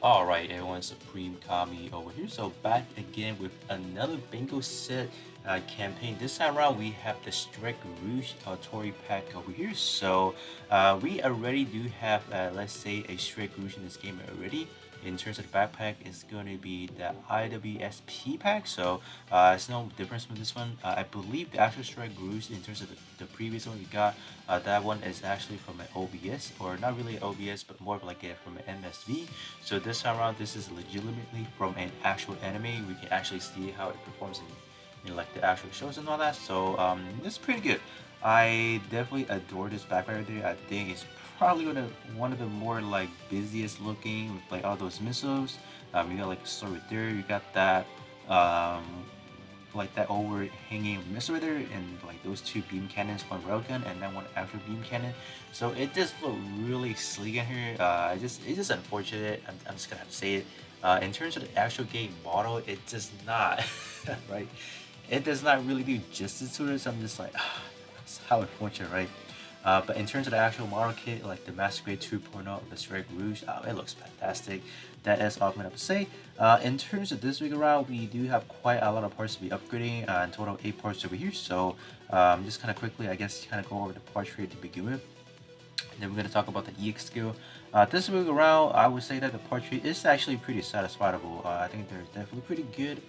Alright everyone, Supreme Kami over here. So back again with another bingo set campaign. This time around we have the Strike Rouge Ootori pack over here. So we already do have, let's say, a Strike Rouge in this game already. In terms of the backpack, it's going to be the IWSP pack. So it's no difference from this one. I believe the actual Strike Rouge, in terms of the previous one we got, that one is actually from an OBS, or not really an OBS, but more of like from an MSV. So this time around, this is legitimately from an actual anime. We can actually see how it performs in like the actual shows and all that. So it's pretty good. I definitely adore this backpack right there. I think it's probably one of the more like busiest looking with like all those missiles. You got like a sword right there. You got that um, like that overhanging missile right there, and like those two beam cannons, one railgun and then one actual beam cannon. So it just looked really sleek in here. It's just unfortunate. I'm just gonna have to say it. In terms of the actual game model, it does not right. It does not really do justice to it. So I'm just like, that's how unfortunate, right? But in terms of the actual model kit, like the Master Grade 2.0 of the Strike Rouge, it looks fantastic. That is all I'm going to say. In terms of this week around, we do have quite a lot of parts to be upgrading, in total 8 parts over here. So just kind of quickly, I guess, kind of go over the part trade to begin with. Then we're going to talk about the EX skill. This week around, I would say that the part tree is actually pretty satisfiable. I think they're definitely pretty good.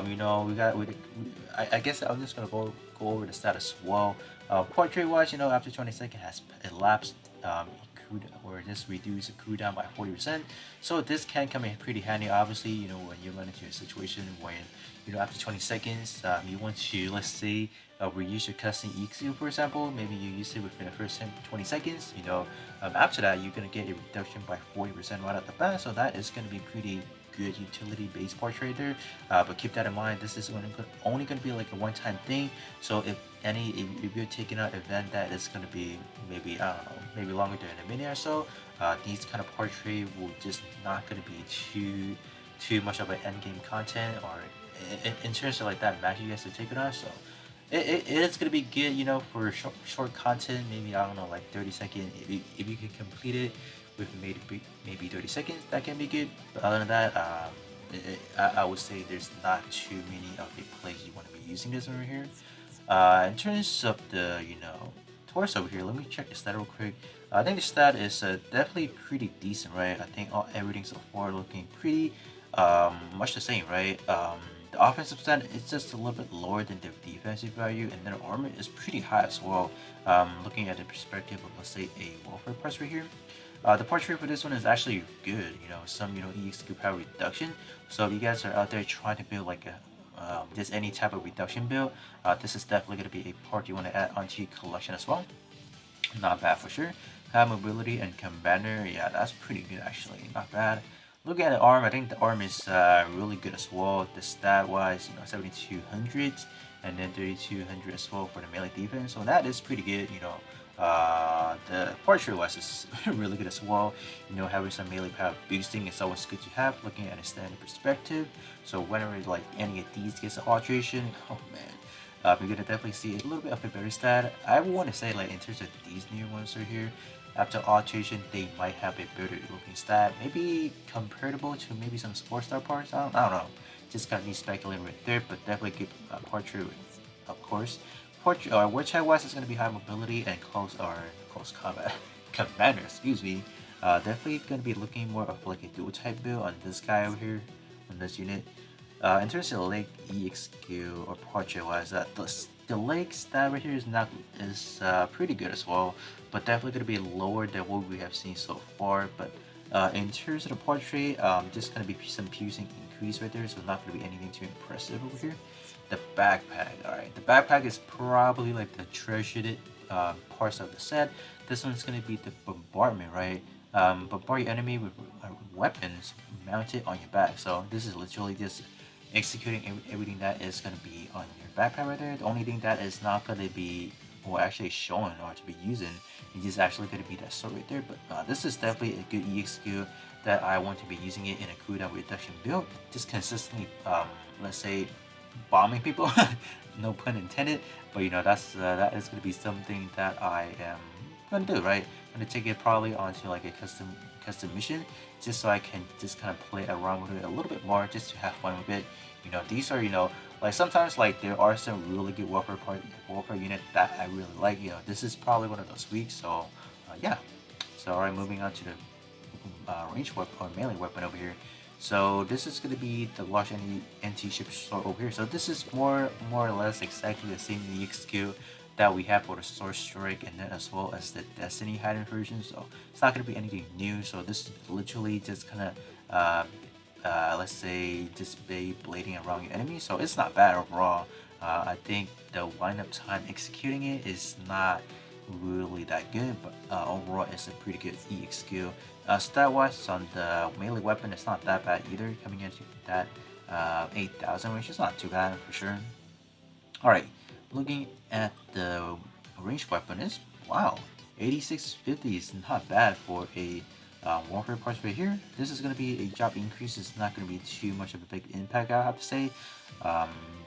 You know, I guess I'm just going to go over the status as well. Part tree wise, you know, after 20 seconds has elapsed, or just reduce the cooldown by 40%. So this can come in pretty handy. Obviously, you know, when you run into a situation when, you know, after 20 seconds, you want to, let's say, reuse your custom EXU, for example. Maybe you use it within the first 20 seconds. You know, after that, you're gonna get a reduction by 40% right at the bat. So that is gonna be pretty good utility based part right there. But keep that in mind. This is only gonna be like a one-time thing. So if you're taking out an event that is gonna be maybe, I don't know, maybe longer than a minute or so, these kind of part trade will just not gonna be too much of an end game content, or in terms of like that magic you guys to take it on. So it's gonna be good, you know, for short content. Maybe, I don't know, like 30 seconds. If you can complete it with maybe 30 seconds, that can be good. But other than that, I would say there's not too many of the plays you want to be using this over here. In terms of the, you know, torso over here, let me check the stat real quick. I think the stat is definitely pretty decent, right? I think everything so far looking pretty much the same, right? The offensive stat is just a little bit lower than the defensive value, and their armor is pretty high as well. Looking at the perspective of, let's say, a warfare parts right here. The parts rate for this one is actually good. You know, some, you know, EXQ power reduction. So if you guys are out there trying to build like a just any type of reduction build, this is definitely going to be a part you want to add onto your collection as well. Not bad for sure. High mobility and commander, yeah, that's pretty good actually. Not bad. Looking at the arm, I think the arm is really good as well. The stat wise, you know, 7200 and then 3200 as well for the melee defense. So that is pretty good, you know. The portrait wise is really good as well. You know, having some melee power boosting is always good to have, looking at a standard perspective. So whenever like any of these gets an alteration, oh man, you're gonna definitely see a little bit of a better stat. I would want to say, like, in terms of these new ones right here, after alteration, they might have a better looking stat, maybe comparable to maybe some sports star parts. I don't know. Just got me speculating right there, but definitely keep portrait, of course. Portrait or word chat wise is gonna be high mobility and close combat commander. Excuse me. Definitely gonna be looking more of like a dual type build on this guy over here, on this unit. In terms of Lake EXQ or portrait wise, the Lake stat right here is pretty good as well, but definitely gonna be lower than what we have seen so far. But in terms of the portrait, just gonna be some piercing increase right there, so not gonna be anything too impressive over here. The backpack, alright, the backpack is probably like the treasured parts of the set. This one's gonna be the bombardment, right? Bombard your enemy with weapons mounted on your back. So this is literally just executing everything that is going to be on your backpack right there. The only thing that is not going to be, or actually showing or to be using, is actually going to be that sword right there. But this is definitely a good EX skill that I want to be using it in a cooldown reduction build. Just consistently, let's say, bombing people. No pun intended. But you know, that is going to be something that I am going to do, right? I'm going to take it probably onto like a custom mission, just so I can just kind of play around with it a little bit more, just to have fun with it. You know, these are, you know, like sometimes like there are some really good warfare unit that I really like. You know, this is probably one of those weeks. So yeah. So alright, moving on to the range weapon or melee weapon over here. So this is going to be the large anti-ship sword over here. So this is more or less exactly the same unique skill that we have for the Sword Strike, and then as well as the Destiny hidden version. So it's not going to be anything new. So this is literally just kind of let's say just blading around your enemy. So it's not bad overall. I think the wind-up time executing it is not really that good, but overall it's a pretty good EX skill. Stat-wise on the melee weapon, it's not that bad either, coming into that 8,000, which is not too bad for sure. Alright, looking at the ranged weapon is, wow, 8650 is not bad for a warfare parts right here. This is going to be a job increase. It's not going to be too much of a big impact, I have to say.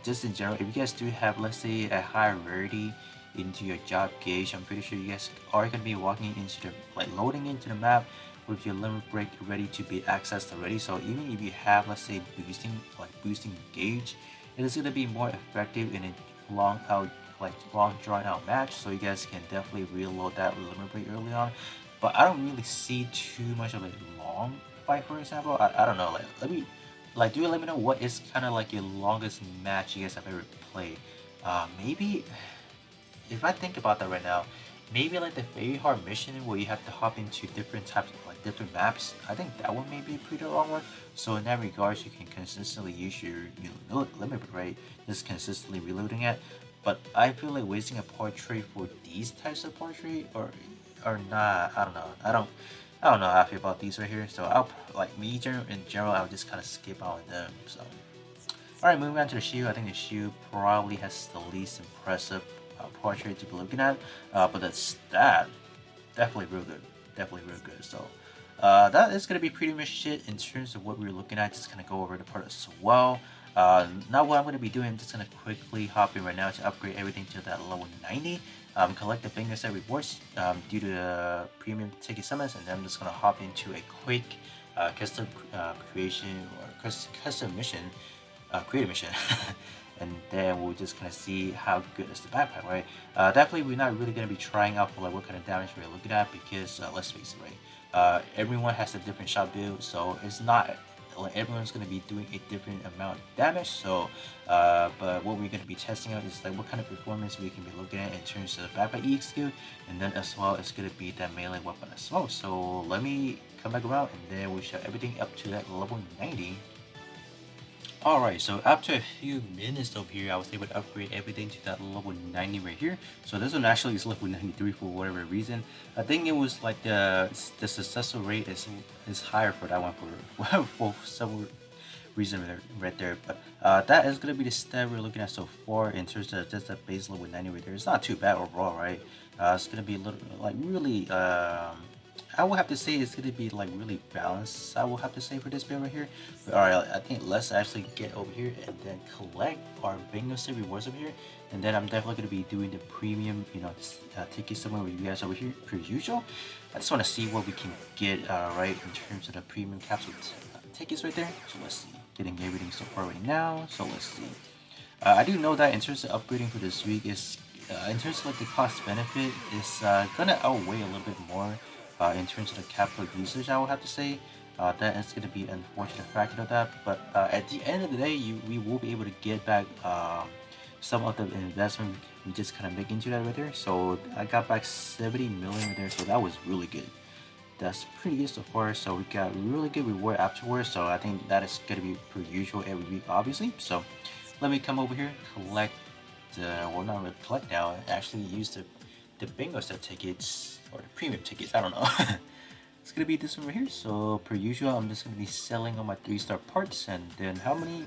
Just in general, if you guys do have, let's say, a high rarity into your job gauge, I'm pretty sure you guys are going to be walking into the, like loading into the map with your limit break ready to be accessed already. So even if you have, let's say, boosting gauge, it is going to be more effective in a long drawn out match. So you guys can definitely reload that limit break early on. But I don't really see too much of a long fight, for example. I don't know. Do you let me know what is kind of like your longest match you guys have ever played? Maybe if I think about that right now, maybe like the very hard mission where you have to hop into different types of like different maps. I think that one may be a pretty long one. So in that regards, you can consistently use your limit break, just consistently reloading it. But I feel like wasting a portrait for these types of portrait or not. I don't know. I don't know how I feel about these right here. So I'll like me in general, I'll just kind of skip on them. So alright, moving on to the shield. I think the shield probably has the least impressive portrait to be looking at, but the stat definitely real good. Definitely real good. So that is gonna be pretty much it in terms of what we're looking at. Just gonna go over the part as well. Now what I'm going to be doing, I'm just going to quickly hop in right now to upgrade everything to that level 90. Collect the bingo set rewards due to the premium ticket summons, and then I'm just going to hop into a quick custom creation or custom mission, create a mission. And then we're just gonna see how good is the backpack, right? Definitely we're not really gonna be trying out for like what kind of damage we're looking at, because let's face it, right? Everyone has a different shot build, so it's not like everyone's going to be doing a different amount of damage. So but what we're going to be testing out is like what kind of performance we can be looking at in terms of backpack EX skill, and then as well it's going to be that melee weapon as well. So let me come back around and then we'll show everything up to that level 90. Alright, so after a few minutes over here, I was able to upgrade everything to that level 90 right here. So this one actually is level 93 for whatever reason. I think it was like the successful rate is higher for that one for several reasons right there. But that is going to be the stat we're looking at so far in terms of just the base level 90 right there. It's not too bad overall, right? It's going to be a little like really I will have to say it's going to be like really balanced, I will have to say, for this build right here. But alright, I think let's actually get over here and then collect our bingo set rewards over here. And then I'm definitely going to be doing the premium, you know, ticket somewhere with you guys over here per usual. I just want to see what we can get right in terms of the premium capsule tickets right there. So let's see, getting everything so far right now. So let's see. I do know that in terms of upgrading for this week is, in terms of like the cost benefit, is gonna outweigh a little bit more in terms of the capital usage, I will have to say. That is going to be an unfortunate factor of that, but at the end of the day, we will be able to get back some of the investment we just kind of make into that right there. So I got back 70 million right there, so that was really good. That's pretty good so far. So we got really good reward afterwards, so I think that is going to be per usual every week, obviously. So let me come over here, collect well, not really collect now, actually use the bingo set tickets, or the premium tickets, I don't know. It's gonna be this one right here. So per usual, I'm just gonna be selling all my 3-star parts, and then how many,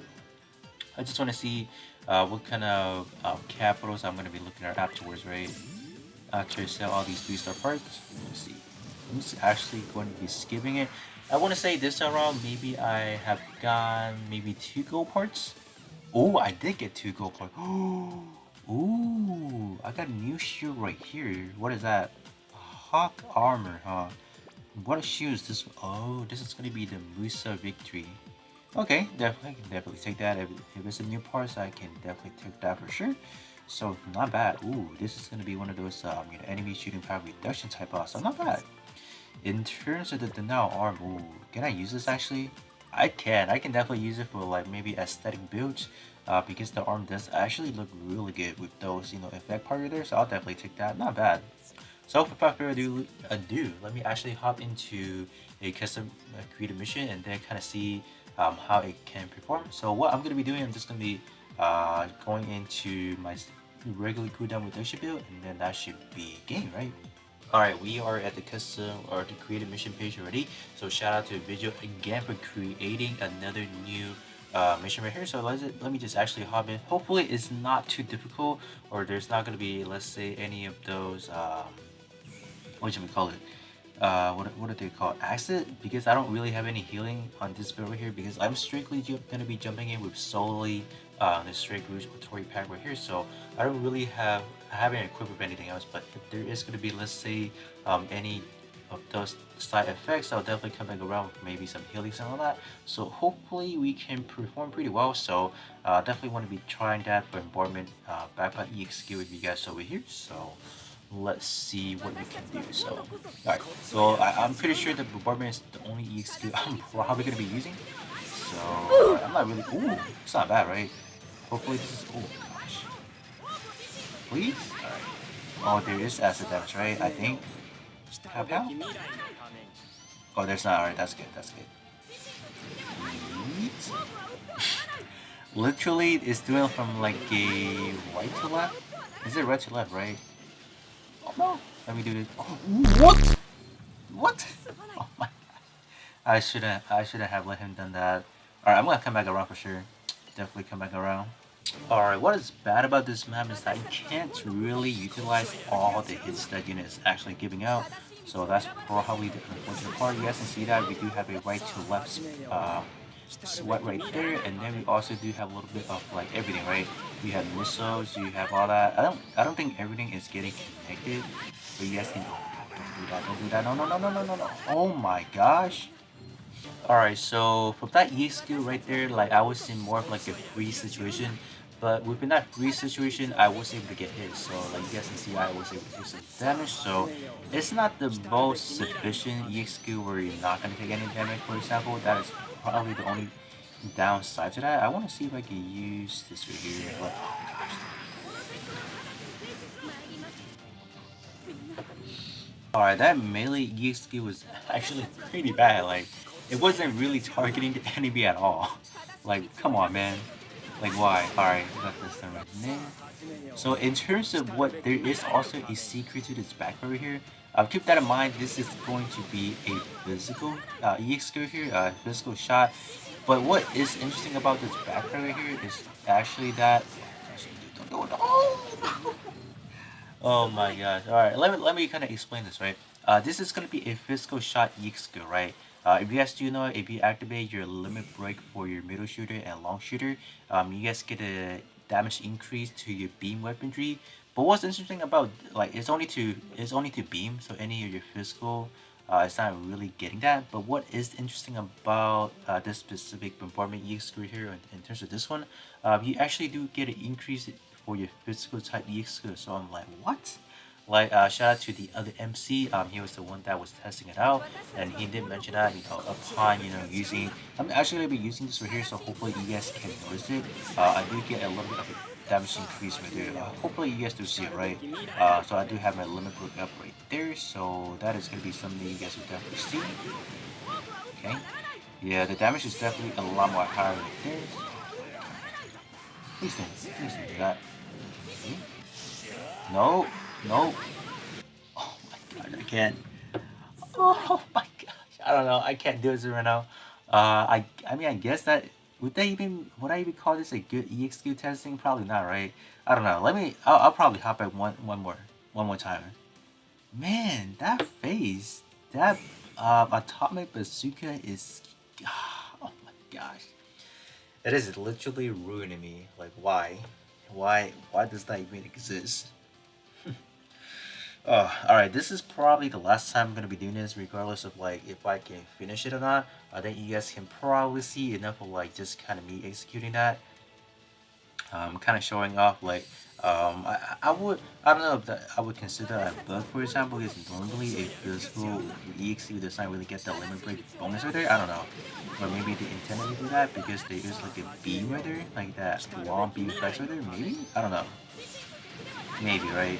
I just want to see what kind of capitals I'm gonna be looking at afterwards, right? After I sell all these 3-star parts. Let's see, I'm just actually going to be skipping it. I want to say this around, maybe I have gotten maybe 2 gold parts. Oh, I did get 2 gold parts. Ooh, I got a new shield right here. What is that? Hawk armor, huh? What shoes this? Oh, this is gonna be the Musa Victory. Okay, definitely, can definitely take that. If it's a new parts, I can definitely take that for sure. So not bad. Ooh, this is gonna be one of those enemy shooting power reduction type boss. So not bad. In terms of the now arm, ooh, can I use this actually? I can. I can definitely use it for like maybe aesthetic builds. Because the arm does actually look really good with those, effect part there. So I'll definitely take that. Not bad. So without further ado, let me actually hop into a custom creative mission and then kind of see how it can perform. So what I'm going to be doing, I'm just going to be going into my regular cooldown reduction build, and then that should be game, right? Alright, we are at the custom or the creative mission page already. So shout out to Vigil again for creating another new mission right here. So let me just actually hop in. Hopefully it's not too difficult, or there's not going to be, let's say, any of those what should we call it? What do they call acid? Because I don't really have any healing on this build right here, because I'm strictly gonna be jumping in with solely the Strike Rouge Ootori pack right here. So I don't really I haven't equipped with anything else. But if there is gonna be, let's say, any of those side effects, I'll definitely come back around with maybe some healing and all that. So hopefully we can perform pretty well. So definitely want to be trying that bombardment backpack EXQ with you guys over here. So let's see what we can do. So, alright, so I'm pretty sure the bombardment is the only EXQ I'm probably going to be using. So, alright, I'm not really. Ooh, it's not bad, right? Hopefully, this is. Oh gosh. Please? Alright. Oh, there is acid damage, right? I think. How? Oh, there's not. Alright, that's good. That's good. Yeet. Literally, it's doing from like a right to left. Is it right to left, right? Oh no. Let me do this. Oh, what? What? Oh my. I shouldn't have let him done that. Alright, I'm gonna come back around for sure. Definitely come back around. Alright, what is bad about this map is that you can't really utilize all the hits that unit is actually giving out. So that's probably the unfortunate part. You guys can see that we do have a right to left sweat right there, and then we also do have a little bit of like everything, right? We have missiles, you have all that. I don't think everything is getting connected, but you guys can. Don't do that. No, no, no, no, no, no, no. Oh my gosh. Alright, so from that E skill right there, like I was in more of like a free situation, but within that free situation, I was able to get hit. So like you guys can see, I was able to take some damage. So it's not the most sufficient E skill where you're not gonna take any damage. For example, that is probably the only downside to that. I want to see if I can use this right here. But oh gosh. Alright, that melee E skill was actually pretty bad. Like it wasn't really targeting the enemy at all. Like, come on, man. Like, why? Alright, got this done right now. So, in terms of what, there is also a secret to this back over here. Keep that in mind, this is going to be a physical EX skill here, physical shot. But what is interesting about this back right here is actually that. Don't do it. Oh! Oh my gosh. Alright, let me kind of explain this, right? This is going to be a physical shot EX skill, right? If you guys do know, if you activate your limit break for your middle shooter and long shooter, you guys get a damage increase to your beam weaponry. But what's interesting about, like, it's only to beam, so any of your physical, it's not really getting that. But what is interesting about this specific bombardment EX skill here, in terms of this one, you actually do get an increase for your physical type EX. So I'm like, what? Like, shout out to the other MC. He was the one that was testing it out, and he did mention that, upon using. I'm actually gonna be using this right here, so hopefully you guys can notice it. I do get a little bit of a damage increase right there. Hopefully you guys do see it, right? So I do have my limit break up right there, so that is gonna be something you guys will definitely see. Okay. Yeah, the damage is definitely a lot more higher right there. Please don't do that. Okay. No, no. Oh my god, I can't. Oh my gosh, I don't know. I can't do this right now. I mean, I guess that would I even call this a good EXQ testing? Probably not, right? I don't know. I'll probably hop at one more time. Man, that face, that atomic bazooka is. Oh my gosh, that is literally ruining me. Like, why? Why does that even exist? All right. This is probably the last time I'm gonna be doing this, regardless of like if I can finish it or not. I think you guys can probably see enough of like just kind of me executing that. Kind of showing off like I would I don't know if that I would consider that a bug, for example, because normally if this full EXE does not really get the limit break bonus right there. I don't know, or maybe they intended to do that because there is like a beam right there, like that long beam effects right there. Maybe I don't know. Maybe right.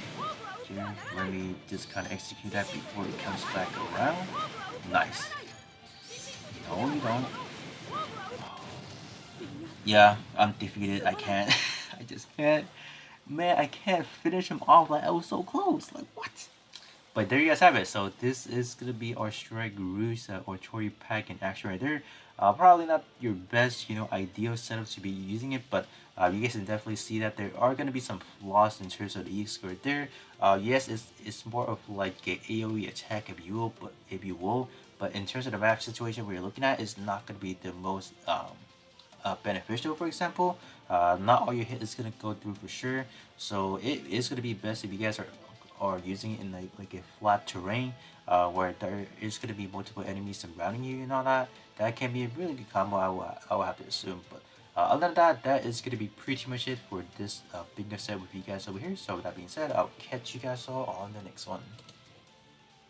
Here, let me just kind of execute that before it comes back around. Nice. No, you don't. Yeah, I'm defeated. I can't. I just can't. Man, I can't finish him off. Like I was so close. Like what? But there you guys have it. So this is gonna be our Strike Rouge Ootori pack in action right there. Probably not your best, ideal setup to be using it, but you guys can definitely see that there are gonna be some flaws in terms of the EX right there. Yes, it's more of like a AOE attack if you will, but in terms of the map situation where you're looking at, it's not gonna be the most beneficial. For example, not all your hit is gonna go through for sure, so it is gonna be best if you guys are using it in like a flat terrain, where there is gonna be multiple enemies surrounding you and all that. That can be a really good combo. I will have to assume, but other than that, that is gonna be pretty much it for this bingo set with you guys over here. So with that being said, I'll catch you guys all on the next one.